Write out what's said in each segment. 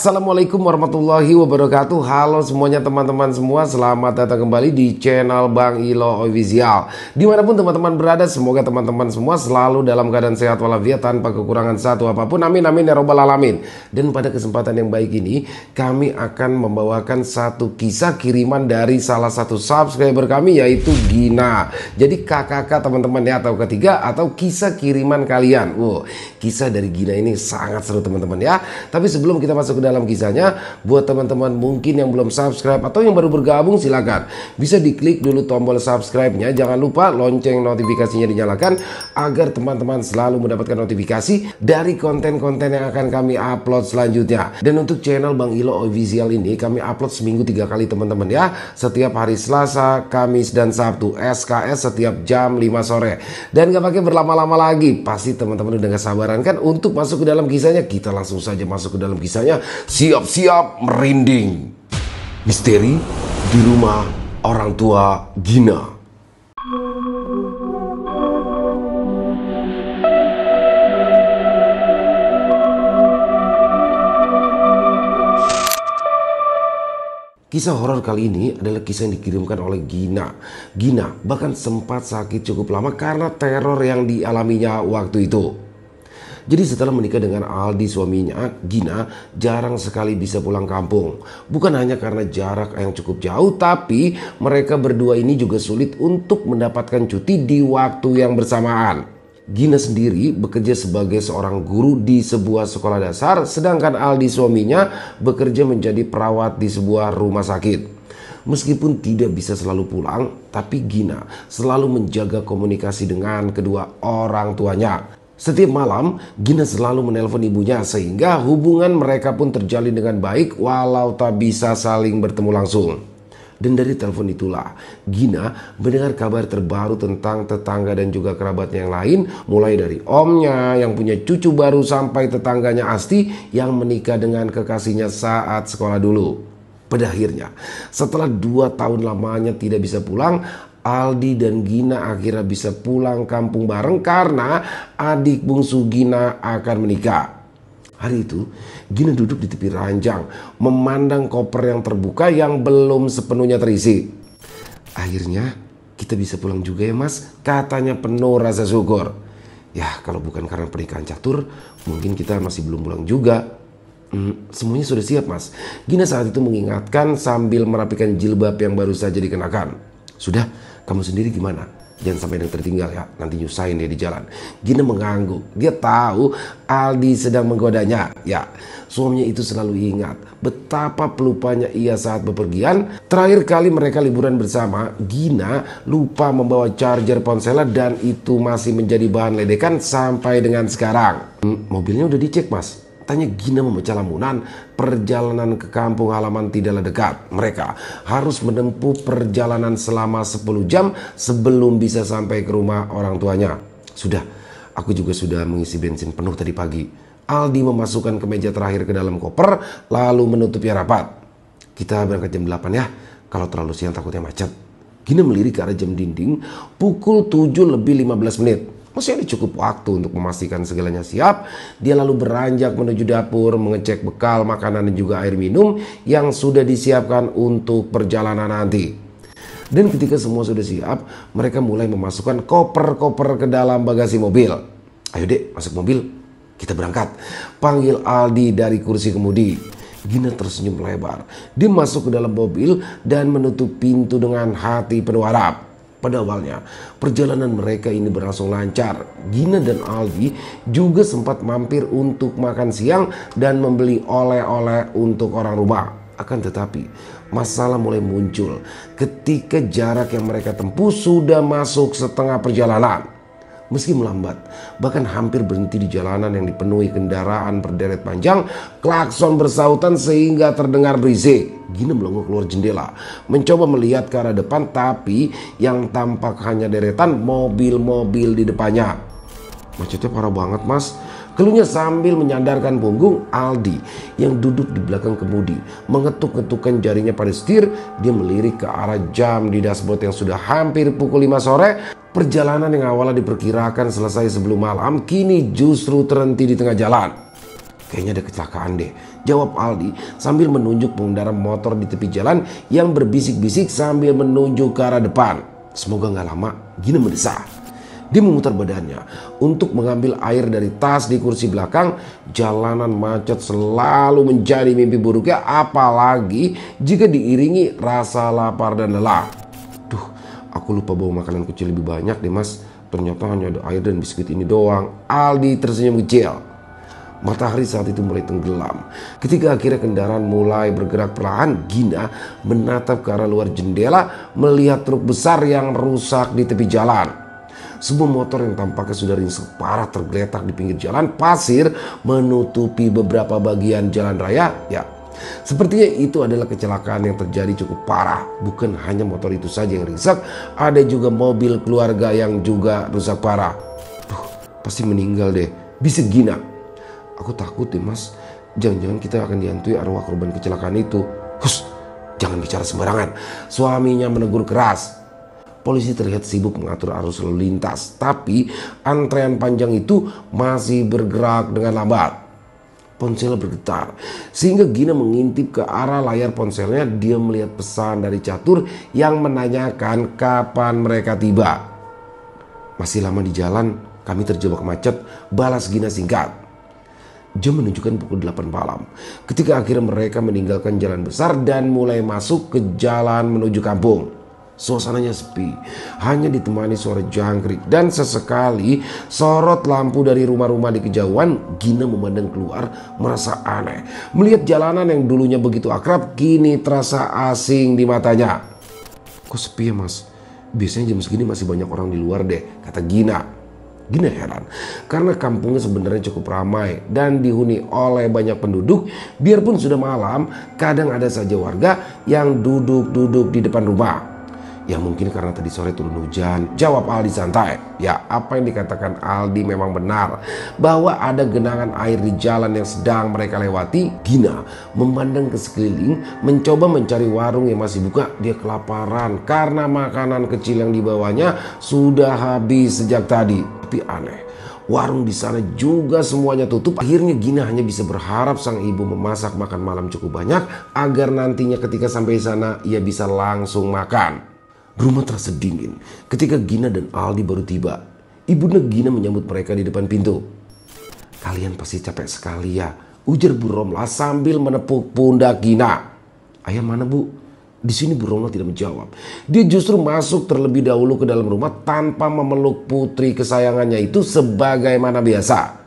Assalamualaikum warahmatullahi wabarakatuh. Halo semuanya teman-teman semua, selamat datang kembali di channel Bang Ilo Official. Dimanapun teman-teman berada, semoga teman-teman semua selalu dalam keadaan sehat walafiat tanpa kekurangan satu apapun. Amin amin ya robbal alamin. Dan pada kesempatan yang baik ini, kami akan membawakan satu kisah kiriman dari salah satu subscriber kami, yaitu Gina. Jadi kakak teman-teman ya, atau ketiga, atau kisah kiriman kalian. Kisah dari Gina ini sangat seru teman-teman ya. Tapi sebelum kita masuk ke dalam kisahnya, buat teman-teman mungkin yang belum subscribe atau yang baru bergabung, silakan bisa diklik dulu tombol subscribe-nya. Jangan lupa lonceng notifikasinya dinyalakan agar teman-teman selalu mendapatkan notifikasi dari konten-konten yang akan kami upload selanjutnya. Dan untuk channel Bang Ilo Official ini kami upload seminggu 3 kali teman-teman ya. Setiap hari Selasa, Kamis, dan Sabtu. SKS setiap jam 5 sore. Dan gak pakai berlama-lama lagi, pasti teman-teman udah gak sabaran kan untuk masuk ke dalam kisahnya. Kita langsung saja masuk ke dalam kisahnya. Siap-siap merinding. Misteri di rumah orang tua Gina. Kisah horor kali ini adalah kisah yang dikirimkan oleh Gina. Gina bahkan sempat sakit cukup lama karena teror yang dialaminya waktu itu. Jadi setelah menikah dengan Aldi suaminya, Gina jarang sekali bisa pulang kampung. Bukan hanya karena jarak yang cukup jauh, tapi mereka berdua ini juga sulit untuk mendapatkan cuti di waktu yang bersamaan. Gina sendiri bekerja sebagai seorang guru di sebuah sekolah dasar, sedangkan Aldi suaminya bekerja menjadi perawat di sebuah rumah sakit. Meskipun tidak bisa selalu pulang, tapi Gina selalu menjaga komunikasi dengan kedua orang tuanya. Setiap malam, Gina selalu menelpon ibunya sehingga hubungan mereka pun terjalin dengan baik walau tak bisa saling bertemu langsung. Dan dari telepon itulah, Gina mendengar kabar terbaru tentang tetangga dan juga kerabatnya yang lain, mulai dari omnya yang punya cucu baru sampai tetangganya Asti yang menikah dengan kekasihnya saat sekolah dulu. Pada akhirnya, setelah 2 tahun lamanya tidak bisa pulang, Aldi dan Gina akhirnya bisa pulang kampung bareng karena adik bungsu Gina akan menikah. Hari itu, Gina duduk di tepi ranjang, memandang koper yang terbuka yang belum sepenuhnya terisi. Akhirnya, kita bisa pulang juga ya mas, katanya penuh rasa syukur. Ya, kalau bukan karena pernikahan catur, mungkin kita masih belum pulang juga. Semuanya sudah siap mas. Gina saat itu mengingatkan sambil merapikan jilbab yang baru saja dikenakan. Sudah, kamu sendiri gimana? Jangan sampai yang tertinggal ya, nanti nyusahin dia di jalan. Gina mengangguk. Dia tahu Aldi sedang menggodanya. Ya, suaminya itu selalu ingat betapa pelupanya ia saat bepergian. Terakhir kali mereka liburan bersama, Gina lupa membawa charger ponselnya dan itu masih menjadi bahan ledekan sampai dengan sekarang. Mobilnya udah dicek mas? Tanya Gina memecah lamunan. Perjalanan ke kampung halaman tidaklah dekat. Mereka harus menempuh perjalanan selama 10 jam sebelum bisa sampai ke rumah orang tuanya. Sudah, aku juga sudah mengisi bensin penuh tadi pagi. Aldi memasukkan kemeja terakhir ke dalam koper lalu menutupnya rapat. Kita berangkat jam 8 ya. Kalau terlalu siang takutnya macet. Gina melirik ke arah jam dinding. Pukul 7:15 menit. Masih ada cukup waktu untuk memastikan segalanya siap. Dia lalu beranjak menuju dapur, mengecek bekal makanan dan juga air minum yang sudah disiapkan untuk perjalanan nanti. Dan ketika semua sudah siap, mereka mulai memasukkan koper-koper ke dalam bagasi mobil. Ayo dek, masuk mobil, kita berangkat, panggil Aldi dari kursi kemudi. Gina tersenyum lebar. Dia masuk ke dalam mobil dan menutup pintu dengan hati penuh harap. Pada awalnya, perjalanan mereka ini berlangsung lancar. Gina dan Aldi juga sempat mampir untuk makan siang dan membeli oleh-oleh untuk orang rumah. Akan tetapi, masalah mulai muncul ketika jarak yang mereka tempuh sudah masuk setengah perjalanan. Meski melambat, bahkan hampir berhenti di jalanan yang dipenuhi kendaraan berderet panjang, klakson bersautan sehingga terdengar berisik. Gina melongo keluar jendela, mencoba melihat ke arah depan, tapi yang tampak hanya deretan mobil-mobil di depannya. Macetnya parah banget mas, keluhnya sambil menyandarkan punggung. Aldi yang duduk di belakang kemudi mengetuk-ketukkan jarinya pada setir. Dia melirik ke arah jam di dashboard yang sudah hampir pukul 5 sore. Perjalanan yang awalnya diperkirakan selesai sebelum malam kini justru terhenti di tengah jalan. Kayaknya ada kecelakaan deh, jawab Aldi sambil menunjuk pengendara motor di tepi jalan yang berbisik-bisik sambil menunjuk ke arah depan. Semoga gak lama. Gina mendesah. Dia memutar badannya untuk mengambil air dari tas di kursi belakang. Jalanan macet selalu menjadi mimpi buruknya, apalagi jika diiringi rasa lapar dan lelah. Duh, aku lupa bawa makanan kecil lebih banyak deh mas. Ternyata hanya ada air dan biskuit ini doang. Aldi tersenyum kecil. Matahari saat itu mulai tenggelam. Ketika akhirnya kendaraan mulai bergerak perlahan, Gina menatap ke arah luar jendela melihat truk besar yang rusak di tepi jalan. Sebuah motor yang tampaknya sudah ringsek parah tergeletak di pinggir jalan pasir menutupi beberapa bagian jalan raya. Ya, sepertinya itu adalah kecelakaan yang terjadi cukup parah. Bukan hanya motor itu saja yang ringsek, ada juga mobil keluarga yang juga rusak parah. Duh, pasti meninggal deh, bisik Gina. Aku takut deh mas, jangan-jangan kita akan dihantui arwah korban kecelakaan itu. Hus, jangan bicara sembarangan, suaminya menegur keras. Polisi terlihat sibuk mengatur arus lalu lintas, tapi antrean panjang itu masih bergerak dengan lambat. Ponsel bergetar, sehingga Gina mengintip ke arah layar ponselnya. Dia melihat pesan dari catur yang menanyakan kapan mereka tiba. Masih lama di jalan, kami terjebak macet, balas Gina singkat. Jam menunjukkan pukul 8 malam ketika akhirnya mereka meninggalkan jalan besar dan mulai masuk ke jalan menuju kampung. Suasananya sepi, hanya ditemani suara jangkrik dan sesekali sorot lampu dari rumah-rumah di kejauhan. Gina memandang keluar merasa aneh. Melihat jalanan yang dulunya begitu akrab kini terasa asing di matanya. Kok sepi ya mas? Biasanya jam segini masih banyak orang di luar deh, kata Gina. Gina heran karena kampungnya sebenarnya cukup ramai dan dihuni oleh banyak penduduk. Biarpun sudah malam, kadang ada saja warga yang duduk-duduk di depan rumah. Ya mungkin karena tadi sore turun hujan, jawab Aldi santai. Ya, apa yang dikatakan Aldi memang benar, bahwa ada genangan air di jalan yang sedang mereka lewati. Gina memandang ke sekeliling, mencoba mencari warung yang masih buka. Dia kelaparan karena makanan kecil yang dibawanya sudah habis sejak tadi. Tapi aneh, warung di sana juga semuanya tutup. Akhirnya Gina hanya bisa berharap sang ibu memasak makan malam cukup banyak agar nantinya ketika sampai sana ia bisa langsung makan. Rumah terasa dingin ketika Gina dan Aldi baru tiba. Ibunda Gina menyambut mereka di depan pintu. Kalian pasti capek sekali ya, ujar Bu Romla sambil menepuk pundak Gina. Ayah mana bu? Di sini Bu Romla tidak menjawab. Dia justru masuk terlebih dahulu ke dalam rumah tanpa memeluk putri kesayangannya itu sebagaimana biasa.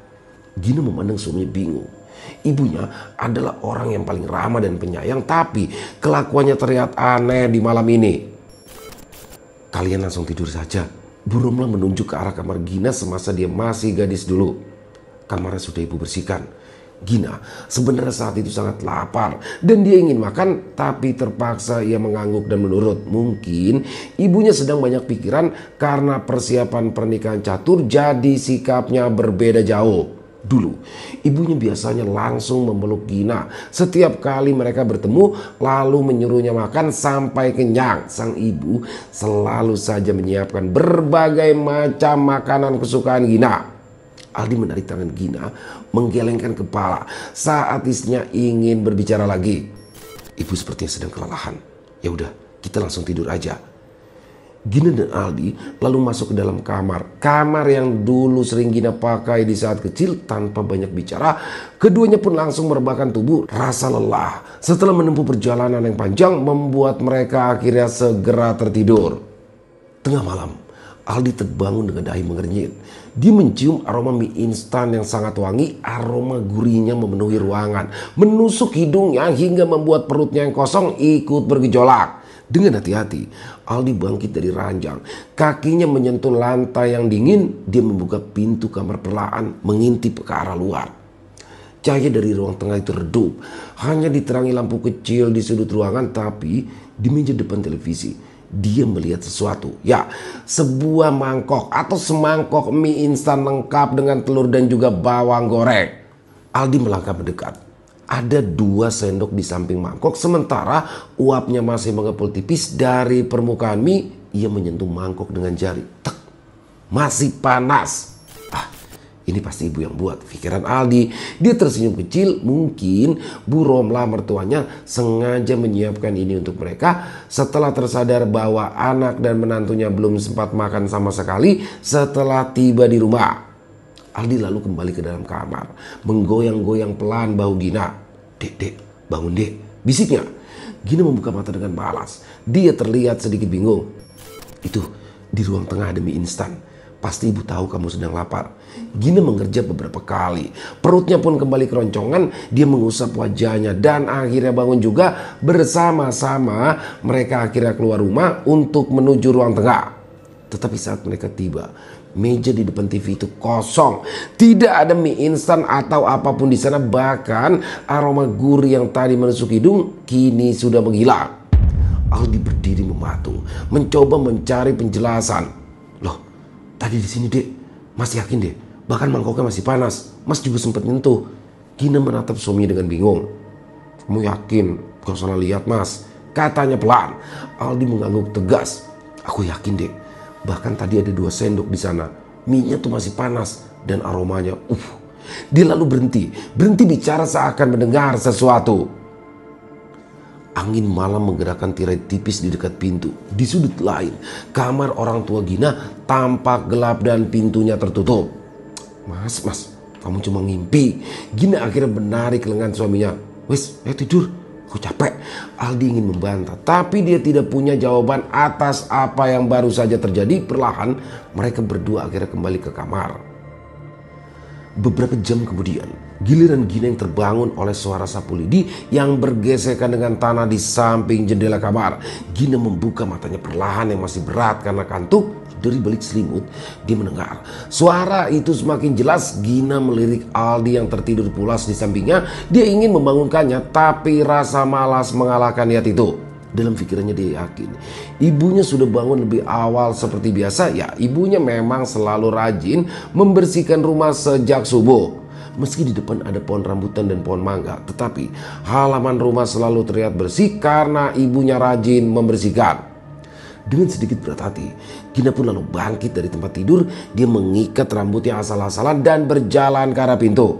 Gina memandang suaminya bingung. Ibunya adalah orang yang paling ramah dan penyayang, tapi kelakuannya terlihat aneh di malam ini. Kalian langsung tidur saja. Bu Romla menunjuk ke arah kamar Gina semasa dia masih gadis dulu. Kamarnya sudah ibu bersihkan. Gina sebenarnya saat itu sangat lapar dan dia ingin makan, tapi terpaksa ia mengangguk dan menurut. Mungkin ibunya sedang banyak pikiran karena persiapan pernikahan catur, jadi sikapnya berbeda jauh. Dulu ibunya biasanya langsung memeluk Gina setiap kali mereka bertemu, lalu menyuruhnya makan sampai kenyang. Sang ibu selalu saja menyiapkan berbagai macam makanan kesukaan Gina. Aldi menarik tangan Gina, menggelengkan kepala saat istrinya ingin berbicara lagi. Ibu sepertinya sedang kelelahan. Ya udah, kita langsung tidur aja. Gina dan Aldi lalu masuk ke dalam kamar. Kamar yang dulu sering Gina pakai di saat kecil. Tanpa banyak bicara, keduanya pun langsung merebahkan tubuh. Rasa lelah setelah menempuh perjalanan yang panjang membuat mereka akhirnya segera tertidur. Tengah malam, Aldi terbangun dengan dahi mengernyit. Dia mencium aroma mie instan yang sangat wangi. Aroma gurihnya memenuhi ruangan, menusuk hidungnya hingga membuat perutnya yang kosong ikut bergejolak. Dengan hati-hati, Aldi bangkit dari ranjang. Kakinya menyentuh lantai yang dingin. Dia membuka pintu kamar perlahan, mengintip ke arah luar. Cahaya dari ruang tengah itu redup. Hanya diterangi lampu kecil di sudut ruangan. Tapi di meja depan televisi, dia melihat sesuatu. Ya, sebuah mangkok atau semangkok mie instan lengkap dengan telur dan juga bawang goreng. Aldi melangkah mendekat. Ada 2 sendok di samping mangkok, sementara uapnya masih mengepul tipis dari permukaan mie. Ia menyentuh mangkok dengan jari. Tek, masih panas. Ini pasti ibu yang buat, pikiran Aldi. Dia tersenyum kecil, mungkin Bu Romla mertuanya sengaja menyiapkan ini untuk mereka setelah tersadar bahwa anak dan menantunya belum sempat makan sama sekali setelah tiba di rumah. Aldi lalu kembali ke dalam kamar, menggoyang-goyang pelan bahu Gina. Dek, bangun dek, bisiknya. Gina membuka mata dengan malas. Dia terlihat sedikit bingung. Itu, di ruang tengah ada mie instan. Pasti ibu tahu kamu sedang lapar. Gina mengerja beberapa kali. Perutnya pun kembali keroncongan. Dia mengusap wajahnya dan akhirnya bangun juga. Bersama-sama mereka akhirnya keluar rumah untuk menuju ruang tengah. Tetapi saat mereka tiba, meja di depan TV itu kosong. Tidak ada mie instan atau apapun di sana. Bahkan aroma gurih yang tadi menusuk hidung kini sudah menghilang. Aldi berdiri mematung, mencoba mencari penjelasan. Loh, tadi di sini dek, Mas yakin deh, bahkan mangkoknya masih panas. Mas juga sempat nyentuh. Gina menatap suaminya dengan bingung. Kamu yakin? Gak salah lihat Mas, katanya pelan. Aldi mengangguk tegas. Aku yakin dek, bahkan tadi ada 2 sendok di sana. Mie-nya tuh masih panas dan aromanya. Dia lalu berhenti bicara seakan mendengar sesuatu. Angin malam menggerakkan tirai tipis di dekat pintu. Di sudut lain, kamar orang tua Gina tampak gelap dan pintunya tertutup. Mas, kamu cuma ngimpi. Gina akhirnya menarik lengan suaminya. Wes, ayo tidur. Aku capek. Aldi ingin membantah, tapi dia tidak punya jawaban atas apa yang baru saja terjadi. Perlahan, mereka berdua akhirnya kembali ke kamar. Beberapa jam kemudian, giliran Gina yang terbangun oleh suara sapu lidi yang bergesekan dengan tanah di samping jendela kamar. Gina membuka matanya perlahan yang masih berat karena kantuk. Dari balik selimut, dia mendengar suara itu semakin jelas. Gina melirik Aldi yang tertidur pulas di sampingnya. Dia ingin membangunkannya, tapi rasa malas mengalahkan niat itu. Dalam pikirannya dia yakin ibunya sudah bangun lebih awal seperti biasa. Ya, ibunya memang selalu rajin membersihkan rumah sejak subuh. Meski di depan ada pohon rambutan dan pohon mangga, tetapi halaman rumah selalu terlihat bersih karena ibunya rajin membersihkan. Dengan sedikit berat hati, Gina pun lalu bangkit dari tempat tidur. Dia mengikat rambutnya asal-asalan dan berjalan ke arah pintu.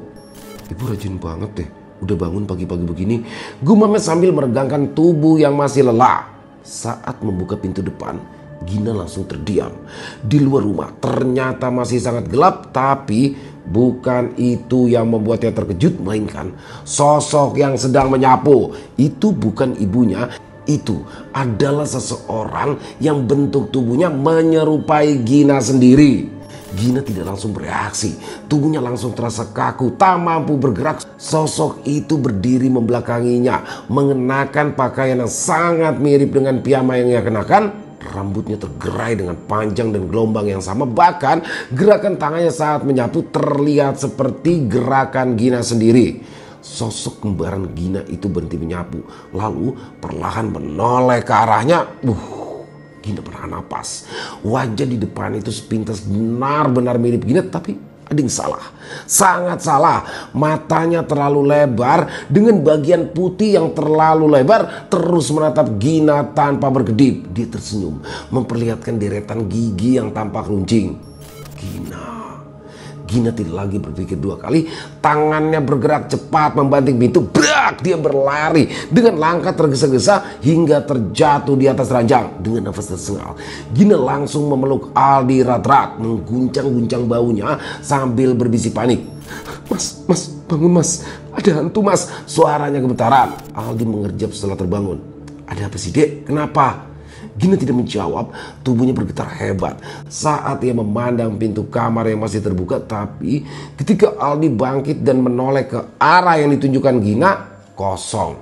Ibu rajin banget deh, udah bangun pagi-pagi begini, gumamnya sambil meregangkan tubuh yang masih lelah. Saat membuka pintu depan, Gina langsung terdiam. Di luar rumah ternyata masih sangat gelap, tapi bukan itu yang membuatnya terkejut, melainkan sosok yang sedang menyapu. Itu bukan ibunya, itu adalah seseorang yang bentuk tubuhnya menyerupai Gina sendiri. Gina tidak langsung bereaksi. Tubuhnya langsung terasa kaku, tak mampu bergerak. Sosok itu berdiri membelakanginya, mengenakan pakaian yang sangat mirip dengan piyama yang ia kenakan. Rambutnya tergerai dengan panjang dan gelombang yang sama. Bahkan gerakan tangannya saat menyapu terlihat seperti gerakan Gina sendiri. Sosok kembaran Gina itu berhenti menyapu, lalu perlahan menoleh ke arahnya. Gina pernah napas. Wajah di depan itu sepintas benar-benar mirip Gina, tapi ada yang salah. Sangat salah. Matanya terlalu lebar dengan bagian putih yang terlalu lebar, terus menatap Gina tanpa berkedip. Dia tersenyum, memperlihatkan deretan gigi yang tampak runcing. Gina tidak lagi berpikir 2 kali. Tangannya bergerak cepat membanting pintu. Brak! Dia berlari dengan langkah tergesa-gesa hingga terjatuh di atas ranjang. Dengan nafas tersengal, Gina langsung memeluk Aldi erat-erat, mengguncang-guncang baunya sambil berbisik panik. Mas, bangun mas. Ada hantu mas. Suaranya gemetaran. Aldi mengerjap setelah terbangun. Ada apa sih dek? Kenapa? Gina tidak menjawab, tubuhnya bergetar hebat saat ia memandang pintu kamar yang masih terbuka. Tapi ketika Aldi bangkit dan menoleh ke arah yang ditunjukkan Gina, kosong.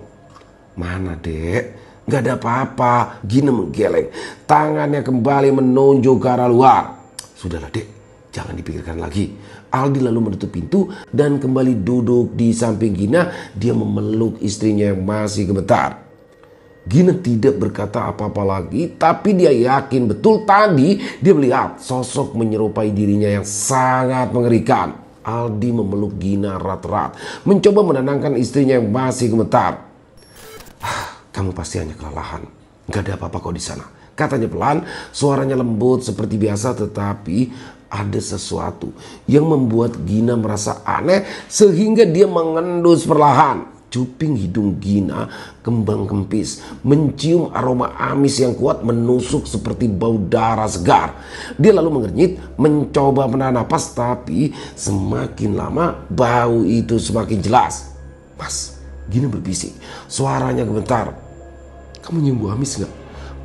Mana dek? Gak ada apa-apa. Gina menggeleng, tangannya kembali menunjuk ke arah luar. Sudahlah dek, jangan dipikirkan lagi. Aldi lalu menutup pintu dan kembali duduk di samping Gina. Dia memeluk istrinya yang masih gemetar. Gina tidak berkata apa-apa lagi, tapi dia yakin betul tadi dia melihat sosok menyerupai dirinya yang sangat mengerikan. Aldi memeluk Gina erat-erat, mencoba menenangkan istrinya yang masih gemetar. Kamu pasti hanya kelelahan, gak ada apa-apa kok di sana, katanya pelan. Suaranya lembut seperti biasa, tetapi ada sesuatu yang membuat Gina merasa aneh sehingga dia mengendus perlahan. Cuping hidung Gina kembang kempis, mencium aroma amis yang kuat menusuk seperti bau darah segar. Dia lalu mengernyit, mencoba menahan napas, tapi semakin lama bau itu semakin jelas. Mas, Gina berbisik, suaranya gemetar. Kamu nyium bau amis gak?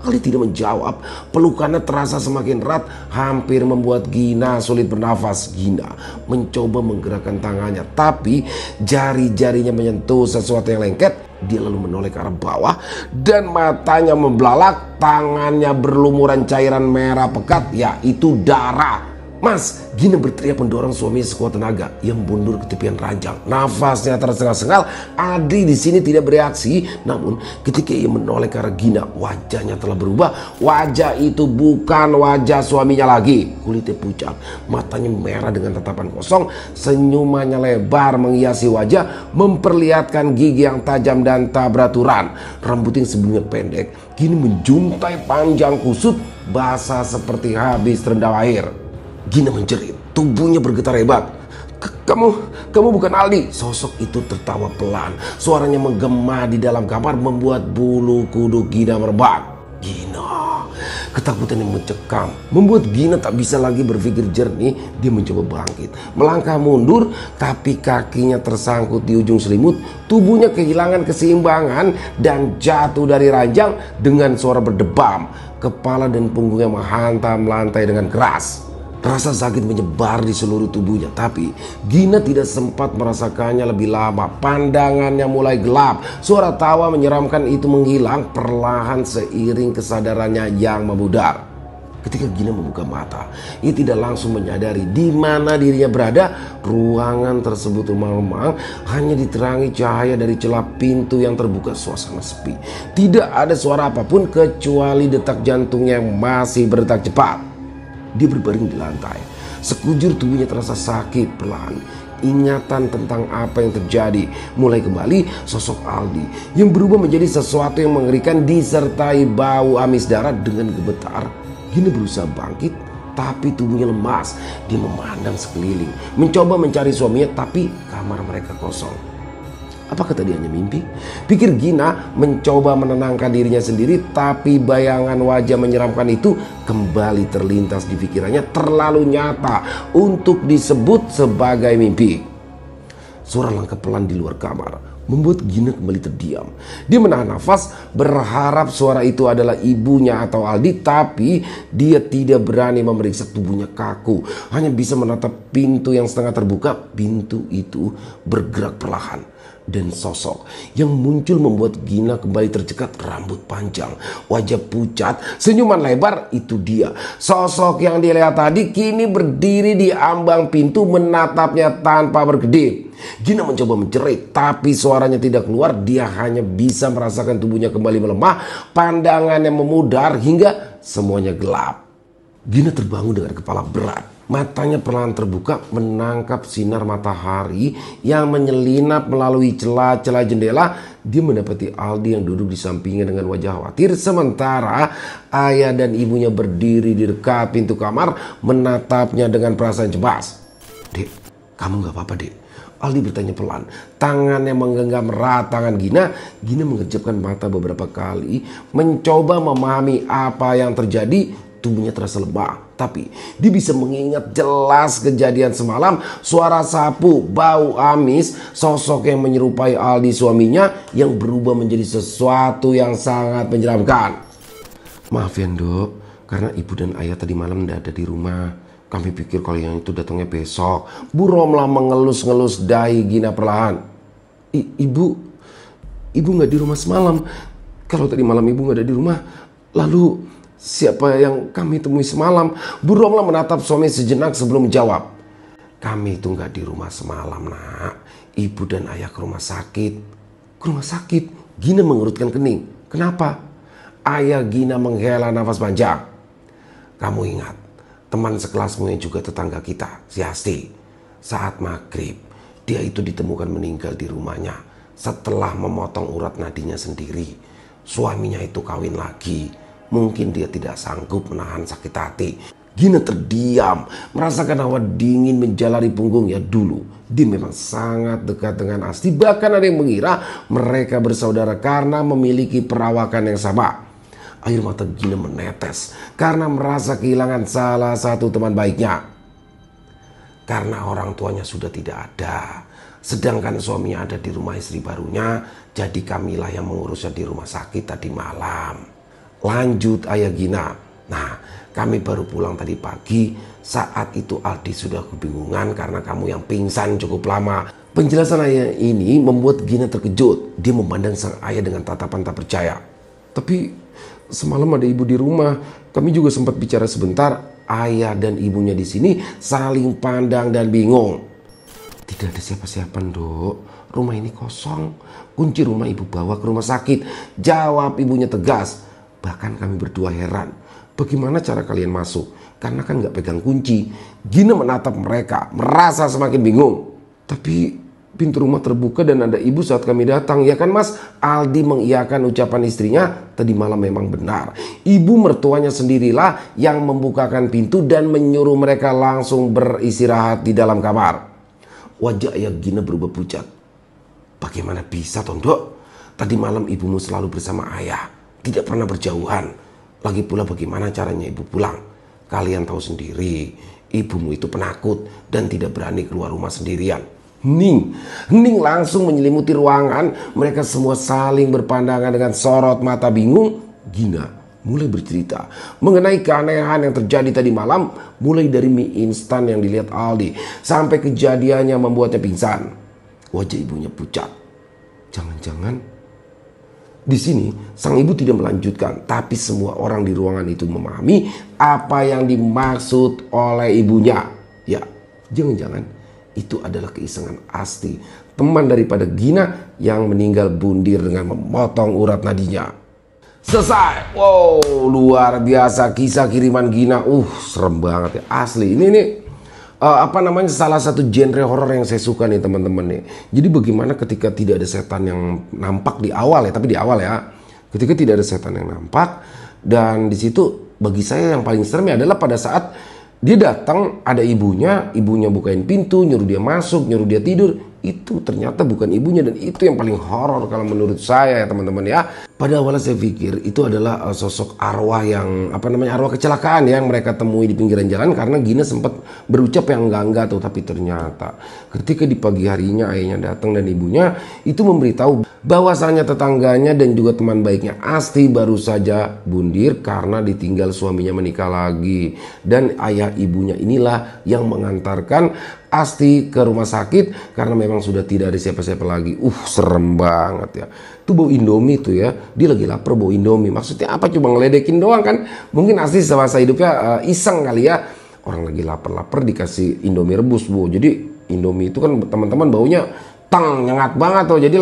Aldi tidak menjawab. Pelukannya terasa semakin erat, hampir membuat Gina sulit bernafas. Gina mencoba menggerakkan tangannya, tapi jari-jarinya menyentuh sesuatu yang lengket. Dia lalu menoleh ke arah bawah dan matanya membelalak. Tangannya berlumuran cairan merah pekat, yaitu darah. Mas, Gina berteriak mendorong suaminya sekuat tenaga. Ia mundur ke tepian ranjang. Nafasnya tersengal-sengal. Aldi di sini tidak bereaksi. Namun ketika ia menoleh ke arah Gina, wajahnya telah berubah. Wajah itu bukan wajah suaminya lagi. Kulitnya pucat, matanya merah dengan tatapan kosong. Senyumannya lebar menghiasi wajah, memperlihatkan gigi yang tajam dan tak beraturan. Rambut yang sebelumnya pendek kini menjuntai panjang kusut, basah seperti habis terendam air. Gina menjerit, tubuhnya bergetar hebat. Kamu bukan Aldi. Sosok itu tertawa pelan. Suaranya menggema di dalam kamar membuat bulu kuduk Gina merebak. Gina, ketakutan yang mencekam membuat Gina tak bisa lagi berpikir jernih. Dia mencoba bangkit, melangkah mundur, tapi kakinya tersangkut di ujung selimut. Tubuhnya kehilangan keseimbangan dan jatuh dari ranjang dengan suara berdebam. Kepala dan punggungnya menghantam lantai dengan keras. Rasa sakit menyebar di seluruh tubuhnya, tapi Gina tidak sempat merasakannya lebih lama. Pandangannya mulai gelap. Suara tawa menyeramkan itu menghilang perlahan seiring kesadarannya yang memudar. Ketika Gina membuka mata, ia tidak langsung menyadari di mana dirinya berada. Ruangan tersebut remang-remang, hanya diterangi cahaya dari celah pintu yang terbuka. Suasana sepi. Tidak ada suara apapun kecuali detak jantungnya yang masih berdetak cepat. Dia berbaring di lantai. Sekujur tubuhnya terasa sakit. Perlahan ingatan tentang apa yang terjadi mulai kembali. Sosok Aldi yang berubah menjadi sesuatu yang mengerikan disertai bau amis darah. Dengan gemetar Gina berusaha bangkit, tapi tubuhnya lemas. Dia memandang sekeliling, mencoba mencari suaminya, tapi kamar mereka kosong. Apakah tadi hanya mimpi? Pikir Gina, mencoba menenangkan dirinya sendiri, tapi bayangan wajah menyeramkan itu kembali terlintas di pikirannya, terlalu nyata untuk disebut sebagai mimpi. Suara langkah pelan di luar kamar membuat Gina kembali terdiam. Dia menahan nafas, berharap suara itu adalah ibunya atau Aldi, tapi dia tidak berani memeriksa. Tubuhnya kaku, hanya bisa menatap pintu yang setengah terbuka. Pintu itu bergerak perlahan, dan sosok yang muncul membuat Gina kembali tercekat. Rambut panjang, wajah pucat, senyuman lebar. Itu dia, sosok yang dilihat tadi kini berdiri di ambang pintu menatapnya tanpa berkedip. Gina mencoba menjerit, tapi suaranya tidak keluar. Dia hanya bisa merasakan tubuhnya kembali melemah, pandangannya memudar hingga semuanya gelap. Gina terbangun dengan kepala berat. Matanya perlahan terbuka menangkap sinar matahari yang menyelinap melalui celah-celah jendela. Dia mendapati Aldi yang duduk di sampingnya dengan wajah khawatir, sementara ayah dan ibunya berdiri di dekat pintu kamar menatapnya dengan perasaan cemas. "Dek, kamu gak apa-apa, Dek?" Aldi bertanya pelan. Tangannya menggenggam erat tangan Gina. Gina mengejapkan mata beberapa kali, mencoba memahami apa yang terjadi. Tubuhnya terasa lemah, tapi dia bisa mengingat jelas kejadian semalam. Suara sapu, bau amis, sosok yang menyerupai Aldi suaminya yang berubah menjadi sesuatu yang sangat menyeramkan. "Maaf ya, Dok, karena ibu dan ayah tadi malam tidak ada di rumah. Kami pikir kalau yang itu datangnya besok." Bu Romla mengelus-ngelus dahi Gina perlahan. Ibu nggak di rumah semalam. Kalau tadi malam ibu nggak ada di rumah, lalu siapa yang kami temui semalam?" Bu Romla menatap suami sejenak sebelum menjawab. "Kami itu nggak di rumah semalam, Nak. Ibu dan ayah ke rumah sakit." "Ke rumah sakit?" Gina mengerutkan kening. "Kenapa?" Ayah Gina menghela nafas panjang. "Kamu ingat teman sekelasmu yang juga tetangga kita, si Asti? Saat maghrib, dia itu ditemukan meninggal di rumahnya setelah memotong urat nadinya sendiri. Suaminya itu kawin lagi. Mungkin dia tidak sanggup menahan sakit hati. Gina terdiam, merasakan hawa dingin menjalari punggungnya. Dulu dia memang sangat dekat dengan Asti. Bahkan ada yang mengira mereka bersaudara karena memiliki perawakan yang sama. Air mata Gina menetes karena merasa kehilangan salah satu teman baiknya. Karena orang tuanya sudah tidak ada, sedangkan suaminya ada di rumah istri barunya, jadi kamilah yang mengurusnya di rumah sakit tadi malam. Lanjut ayah Gina. Nah, kami baru pulang tadi pagi. Saat itu Aldi sudah kebingungan karena kamu yang pingsan cukup lama. Penjelasan ayah ini membuat Gina terkejut. Dia memandang sang ayah dengan tatapan tak percaya. Tapi semalam ada ibu di rumah. Kami juga sempat bicara sebentar. Ayah dan ibunya di sini saling pandang dan bingung. Tidak ada siapa-siapa, Dok. Rumah ini kosong. Kunci rumah ibu bawa ke rumah sakit. Jawab ibunya tegas. Bahkan kami berdua heran. Bagaimana cara kalian masuk? Karena kan gak pegang kunci. Gina menatap mereka, merasa semakin bingung. Tapi pintu rumah terbuka dan ada ibu saat kami datang. Ya kan Mas? Aldi mengiyakan ucapan istrinya. Tadi malam memang benar. Ibu mertuanya sendirilah yang membukakan pintu dan menyuruh mereka langsung beristirahat di dalam kamar. Wajah ayah Gina berubah pucat. Bagaimana bisa, Tondok? Tadi malam ibumu selalu bersama ayah. Tidak pernah berjauhan. Lagi pula bagaimana caranya ibu pulang? Kalian tahu sendiri, ibumu itu penakut dan tidak berani keluar rumah sendirian. Hening langsung menyelimuti ruangan. Mereka semua saling berpandangan dengan sorot mata bingung. Gina mulai bercerita mengenai keanehan yang terjadi tadi malam. Mulai dari mie instan yang dilihat Aldi sampai kejadiannya membuatnya pingsan. Wajah ibunya pucat. Jangan-jangan di sini sang ibu tidak melanjutkan, tapi semua orang di ruangan itu memahami apa yang dimaksud oleh ibunya. Ya, jangan-jangan itu adalah keisengan Asti, teman daripada Gina yang meninggal bundir dengan memotong urat nadinya. Selesai. Wow, luar biasa kisah kiriman Gina. Serem banget ya, asli. Ini salah satu genre horor yang saya suka nih teman-teman nih. Jadi bagaimana ketika tidak ada setan yang nampak di awal ya, tapi di awal ya. Ketika tidak ada setan yang nampak, dan di situ bagi saya yang paling serem adalah pada saat dia datang, ada ibunya bukain pintu, nyuruh dia masuk, nyuruh dia tidur. Itu ternyata bukan ibunya, dan itu yang paling horor kalau menurut saya ya teman-teman ya. Pada awalnya saya pikir itu adalah sosok arwah yang arwah kecelakaan yang mereka temui di pinggiran jalan, karena Gina sempat berucap yang enggak tuh. Tapi ternyata ketika di pagi harinya ayahnya datang dan ibunya itu memberitahu bahwasanya tetangganya dan juga teman baiknya Asti baru saja bundir karena ditinggal suaminya menikah lagi, dan ayah ibunya inilah yang mengantarkan Asti ke rumah sakit karena memang sudah tidak ada siapa-siapa lagi. Serem banget ya. Tuh bau Indomie tuh ya. Dia lagi lapar bau Indomie. Maksudnya apa? Coba ngeledekin doang kan. Mungkin Asti semasa hidupnya iseng kali ya. Orang lagi lapar-lapar dikasih Indomie rebus, Bu. Jadi Indomie itu kan teman-teman baunya nyengat banget tuh. Jadi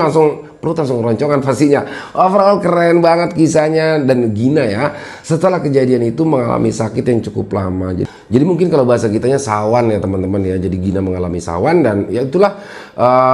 perut langsung roncongan pastinya. Overall keren banget kisahnya. Dan Gina ya, setelah kejadian itu mengalami sakit yang cukup lama. Jadi mungkin kalau bahasa kitanya sawan ya teman-teman ya. Jadi Gina mengalami sawan, dan ya itulah,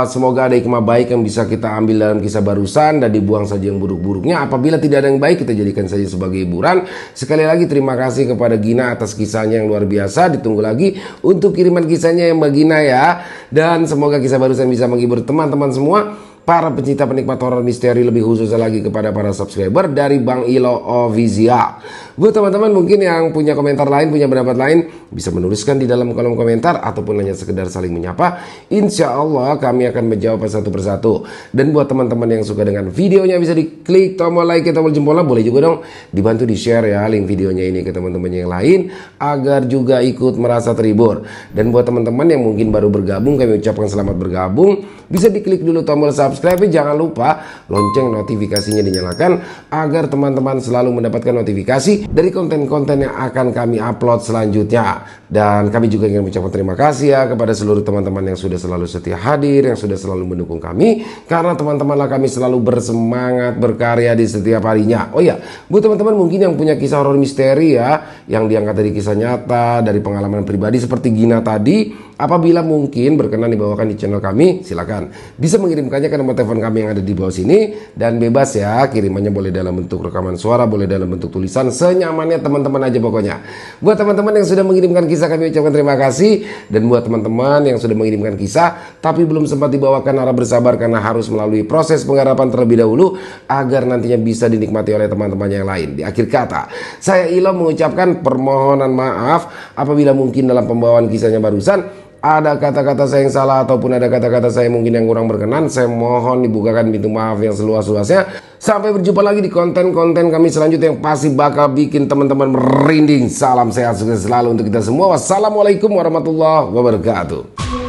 semoga ada hikmah baik yang bisa kita ambil dalam kisah barusan dan dibuang saja yang buruk-buruknya. Apabila tidak ada yang baik, kita jadikan saja sebagai hiburan. Sekali lagi terima kasih kepada Gina atas kisahnya yang luar biasa. Ditunggu lagi untuk kiriman kisahnya yang Mbak Gina ya. Dan semoga kisah barusan bisa menghibur teman-teman semua, para pencinta penikmat horor misteri, lebih khususnya lagi kepada para subscriber dari Bang Ilo Official. Buat teman-teman mungkin yang punya komentar lain, punya pendapat lain, bisa menuliskan di dalam kolom komentar ataupun hanya sekedar saling menyapa. Insya Allah kami akan menjawab satu persatu. Dan buat teman-teman yang suka dengan videonya, bisa diklik tombol like, tombol jempolnya, boleh juga dong dibantu di share ya link videonya ini ke teman-teman yang lain agar juga ikut merasa terhibur. Dan buat teman-teman yang mungkin baru bergabung, kami ucapkan selamat bergabung. Bisa diklik dulu tombol subscribe, jangan lupa lonceng notifikasinya dinyalakan agar teman-teman selalu mendapatkan notifikasi dari konten-konten yang akan kami upload selanjutnya. Dan kami juga ingin mengucapkan terima kasih ya kepada seluruh teman-teman yang sudah selalu setia hadir, yang sudah selalu mendukung kami, karena teman-temanlah kami selalu bersemangat berkarya di setiap harinya. Oh ya, buat teman-teman mungkin yang punya kisah horor misteri ya, yang diangkat dari kisah nyata, dari pengalaman pribadi seperti Gina tadi, apabila mungkin berkenan dibawakan di channel kami, silakan bisa mengirimkannya ke nomor nomor telepon kami yang ada di bawah sini. Dan bebas ya, kirimannya boleh dalam bentuk rekaman suara, boleh dalam bentuk tulisan, senyamannya teman-teman aja pokoknya. Buat teman-teman yang sudah mengirimkan kisah, kami ucapkan terima kasih. Dan buat teman-teman yang sudah mengirimkan kisah tapi belum sempat dibawakan, harap bersabar karena harus melalui proses penggarapan terlebih dahulu agar nantinya bisa dinikmati oleh teman-teman yang lain. Di akhir kata, saya Ilham mengucapkan permohonan maaf apabila mungkin dalam pembawaan kisahnya barusan ada kata-kata saya yang salah ataupun ada kata-kata saya mungkin yang kurang berkenan. Saya mohon dibukakan pintu maaf yang seluas-luasnya. Sampai berjumpa lagi di konten-konten kami selanjutnya yang pasti bakal bikin teman-teman merinding. Salam sehat sukses selalu untuk kita semua. Wassalamualaikum warahmatullahi wabarakatuh.